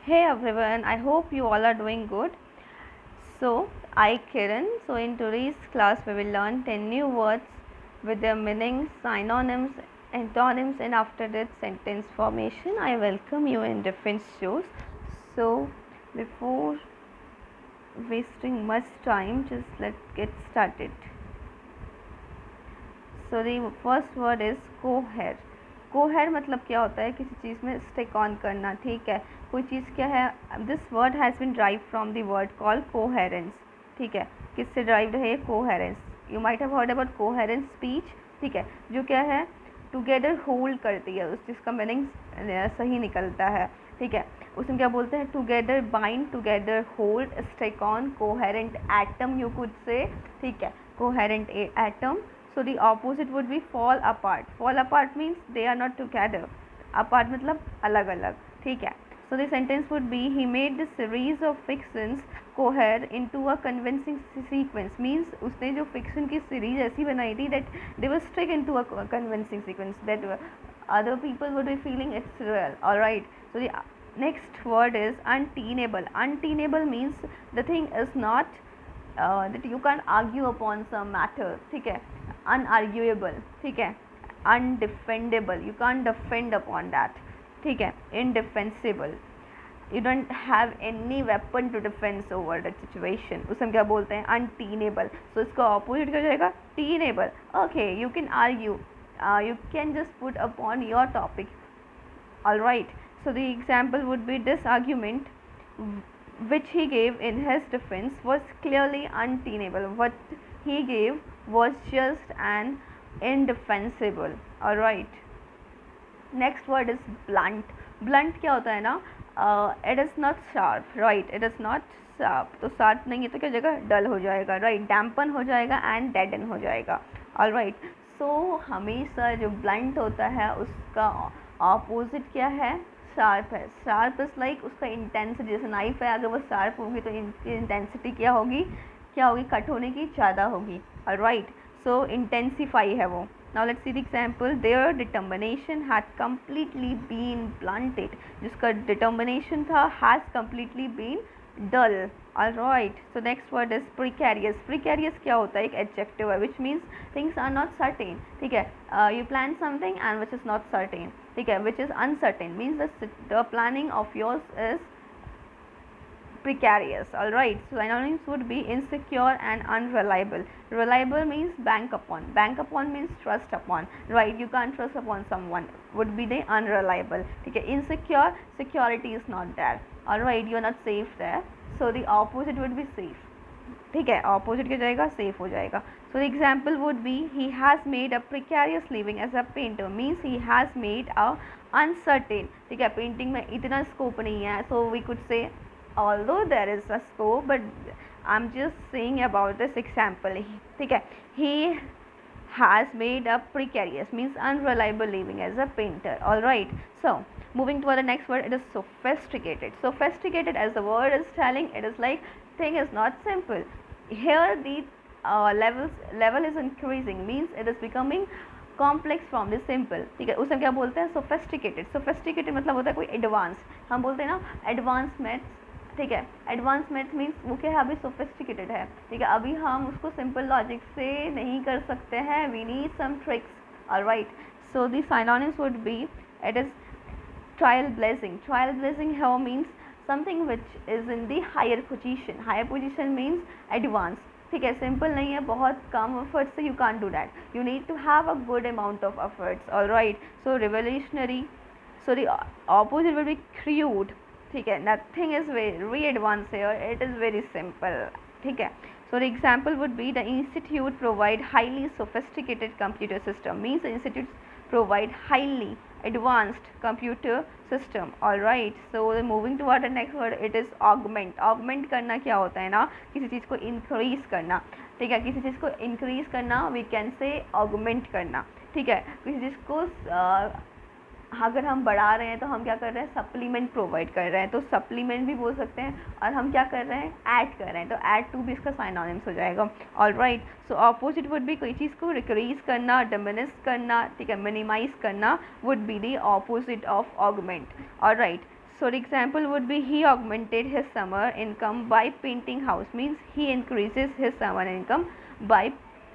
Hey everyone, I hope you all are doing good. So, I Kiran. So, in today's class, we will learn 10 new words with their meanings, synonyms, antonyms, and after that, sentence formation. I welcome you in different shows. So, before wasting much time, just let's get started. So, the first word is cohere. कोहेर मतलब क्या होता है, किसी चीज़ में stick on करना, ठीक है. कोई चीज़ क्या है, this word has been drive from the word call coherence, ठीक है. किससे ड्राइव्ड है ये coherence. You might have heard about coherence speech, ठीक है, जो क्या है टुगेदर होल्ड करती है, उस चीज़ का मीनिंग सही निकलता है, ठीक है. उसमें क्या बोलते हैं, together bind, together hold, stick on, coherent atom you could say, ठीक है, coherent atom. So the opposite would be fall apart. Fall apart means they are not together. Apart मतलब अलग अलग, ठीक है. So the sentence would be he made the series of fictions cohere into a convincing sequence. Means उसने जो fiction की series ऐसी बनाई थी that they were stuck into a convincing sequence that other people would be feeling it's real. Alright. So the next word is untenable. Untenable means the thing is not that you can't argue upon some matter, ठीक है. Unarguable, ठीक है. Undefendable, you can defend upon that, ठीक है. Indefensible, you don't have any weapon to defence over that situation. उसे हम क्या बोलते हैं, अनटीनेबल. सो इसका ऑपोजिट क्या हो जाएगा, tenable. Okay, you can argue, you can just put upon your topic. All right. So the example would be this argument which he gave in his defense was clearly untenable. What he gave was just and indefensible. All right. Next word is blunt. Blunt क्या होता है ना, it is not sharp, right? It is not sharp. तो sharp नहीं है तो क्या हो जाएगा, dull हो जाएगा, right? dampen हो जाएगा and deaden हो जाएगा. All right. So हमेशा जो blunt होता है उसका opposite क्या है, शार्प है. शार्प इज लाइक उसका इंटेंसिटी, जैसे नाइफ है, अगर वो शार्प होगी तो इनकी इंटेंसिटी क्या होगी, कट होने की ज़्यादा होगी. राइट. सो इंटेंसीफाई है वो. Now let's see the example. Their determination had completely been blunted. जिसका डिटर्मिनेशन था has completely been dull. Alright. So next word is precarious. Precarious क्या होता है, एक एडजेक्टिव है which means things are not certain, ठीक है. You plan something and which is not certain, ठीक है, which is uncertain means the planning of yours is precarious. All right. So synonyms would be insecure and unreliable. Reliable means bank upon. Bank upon means trust upon, right? You can't trust upon someone, would be the unreliable. Okay. Insecure, security is not there. All right. You are not safe there. So the opposite would be safe. ठीक है, opposite क्या जाएगा, safe हो जाएगा. So the example would be he has made a precarious living as a painter. Means he has made a uncertain, ठीक है, painting में इतना स्कोप नहीं है. So we could say although there is a scope, but I'm just saying about this example, ठीक है. He has made a precarious means unreliable living as a painter. All right. So moving to the next word, it is sophisticated. Sophisticated, as the word is telling, it is like thing is not simple. Here the level is increasing, means it is becoming complex from the simple, ठीक है. उसे क्या बोलते हैं, sophisticated. Sophisticated मतलब होता है कोई एडवांस. हम बोलते हैं ना एडवांस मैथ्स, ठीक है. एडवांस मैथ मीन्स वो क्या है, अभी सोफिस्टिकेटेड है, ठीक है. अभी हम उसको सिंपल लॉजिक से नहीं कर सकते हैं, we need some tricks. Alright. So the synonyms would be, it is trial blessing. Trial blessing here means something which is in the higher position. higher position means advanced, ठीक है. Simple नहीं है, बहुत कम एफर्ट से you can do that, you need to have a good amount of efforts. Alright. So revolutionary. So the opposite will be crude, ठीक है. Nothing is very advance here, it is very simple, ठीक है. So the example would be the institute provide highly sophisticated computer system. Means institute provide highly advanced computer system. all right. so moving toward the next word, it is augment. augment करना क्या होता है ना, किसी चीज़ को increase करना, ठीक है. किसी चीज़ को increase करना we can say augment करना, ठीक है. किसी चीज़ को अगर हम बढ़ा रहे हैं तो हम क्या कर रहे हैं, सप्लीमेंट प्रोवाइड कर रहे हैं, तो सप्लीमेंट भी बोल सकते हैं. और हम क्या कर रहे हैं, ऐड कर रहे हैं, तो ऐड टू भी इसका साइनोनिम्स हो जाएगा. ऑलराइट. सो ऑपोजिट वुड भी कोई चीज़ को डिक्रीज करना, डिमिनिश करना, ठीक है, मिनिमाइज करना, would be the opposite of augment. Alright. So the example would be he augmented his summer income by painting house, means he increases his summer income by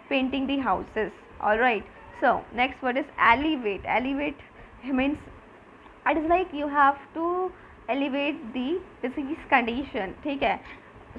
painting the houses. Alright, so next word is elevate. Elevate means it is like you have to elevate the disease condition, ठीक है.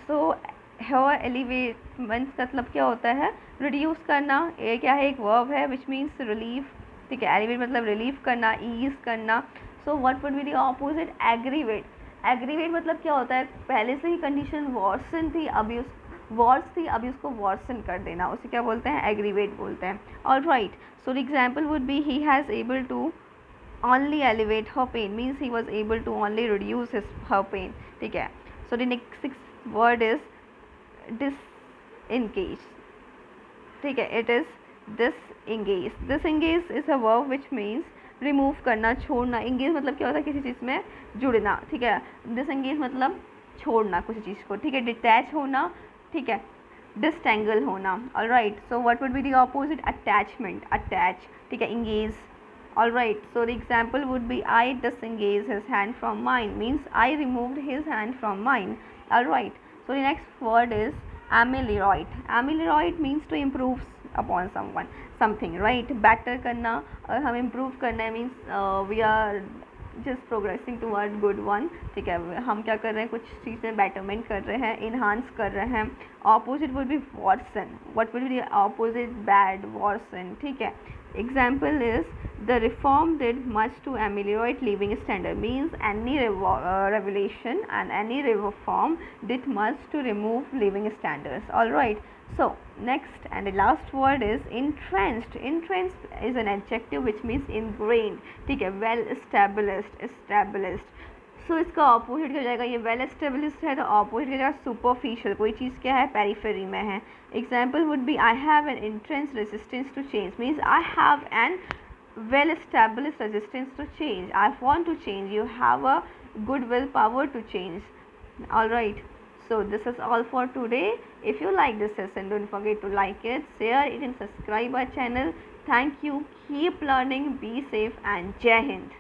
So here elevate means मतलब क्या होता है, reduce करना. ये क्या है, एक verb है which means relieve, ठीक है. elevate मतलब relieve करना, ease करना. So what would be the opposite? aggravate. aggravate मतलब क्या होता है, पहले से ही condition worsen थी, अभी उस वर्स थी, अभी उसको वर्सन कर देना, उसे क्या बोलते हैं, एग्रीवेट बोलते हैं. Alright, so the example would be he has able to only elevate her pain, means he was able to only reduce her pain, ठीक है. So the next sixth word is disengage, ठीक है. it is disengage. disengage is a verb which means remove करना, छोड़ना. engage मतलब क्या होता है, किसी चीज़ में जुड़ना, ठीक है. disengage मतलब छोड़ना किसी चीज़ को, ठीक है. detach होना, ठीक है. disentangle होना. alright, so what would be the opposite? attachment. attach, ठीक है. engage. Alright, so the example would be I disengaged his hand from mine, means I removed his hand from mine. Alright, so the next word is ameliorate. ameliorate means to improve upon someone, something, right. better करना, और हम improve करना है means we are just progressing toward good one, ठीक है. हम क्या कर रहे हैं, कुछ चीज़ में betterment कर रहे हैं, enhance कर रहे हैं. opposite would be worsen. what would be the opposite? bad, worsen, ठीक है. example is the reform did much to ameliorate living standard, means any revelation and any reform did much to remove living standards. Alright, so next and the last word is entrenched. entrenched is an adjective which means ingrained, ठीक है. well established. सो इसका opposite क्या हो जाएगा, ये well established है तो opposite क्या जाएगा, सुपरफिशियल. कोई चीज़ क्या है, पेरीफेरी में है. Example would be I have an entrenched resistance to change, means I have an well established resistance to change. I want to change. You have a good willpower to change. Alright, so this is all for today. If you like this session, don't forget to like it, share it and subscribe our channel. Thank you. Keep learning, be safe and Jai Hind.